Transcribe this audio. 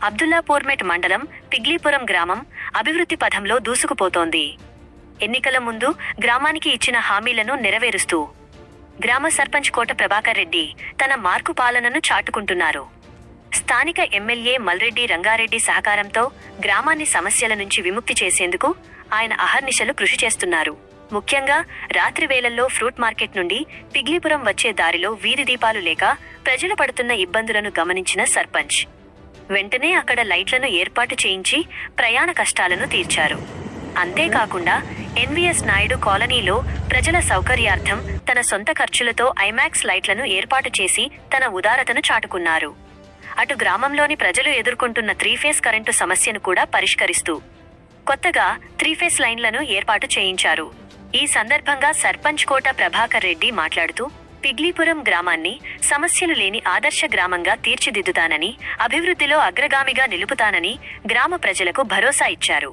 అబ్దుల్లాపూర్మెట్ మండలం పిగ్లీపురం గ్రామం అభివృద్ధి పథంలో దూసుకుపోతోంది. ఎన్నికల ముందు గ్రామానికి ఇచ్చిన హామీలను నెరవేరుస్తూ గ్రామ సర్పంచ్ కోట ప్రభాకర్ రెడ్డి తన మార్కు పాలనను చాటుకుంటున్నారు. స్థానిక ఎమ్మెల్యే మల్రెడ్డి రంగారెడ్డి సహకారంతో గ్రామాన్ని సమస్యల నుంచి విముక్తి చేసేందుకు ఆయన అహర్నిశలు కృషి చేస్తున్నారు. ముఖ్యంగా రాత్రి వేళల్లో ఫ్రూట్ మార్కెట్ నుండి పిగ్లీపురం వచ్చే దారిలో వీధి దీపాలు లేక ప్రజలు పడుతున్న ఇబ్బందులను గమనించిన సర్పంచ్ వెంటనే అక్కడ లైట్లను ఏర్పాటు చేయించి ప్రయాణ కష్టాలను తీర్చారు. అంతేకాకుండా ఎన్వీఎస్ నాయుడు కాలనీలో ప్రజల సౌకర్యార్థం తన సొంత ఖర్చులతో ఐమాక్స్ లైట్లను ఏర్పాటు చేసి తన ఉదారతను చాటుకున్నారు. అటు గ్రామంలోని ప్రజలు ఎదుర్కొంటున్న 3-ఫేస్ కరెంటు సమస్యను కూడా పరిష్కరిస్తూ కొత్తగా 3-ఫేస్ లైన్లను ఏర్పాటు చేయించారు. ఈ సందర్భంగా సర్పంచ్ కోట ప్రభాకర్ రెడ్డి మాట్లాడుతూ పిగ్లీపురం గ్రామాన్ని సమస్యలు లేని ఆదర్శ గ్రామంగా తీర్చిదిద్దుతానని, అభివృద్ధిలో అగ్రగామిగా నిలుపుతానని గ్రామ ప్రజలకు భరోసా ఇచ్చారు.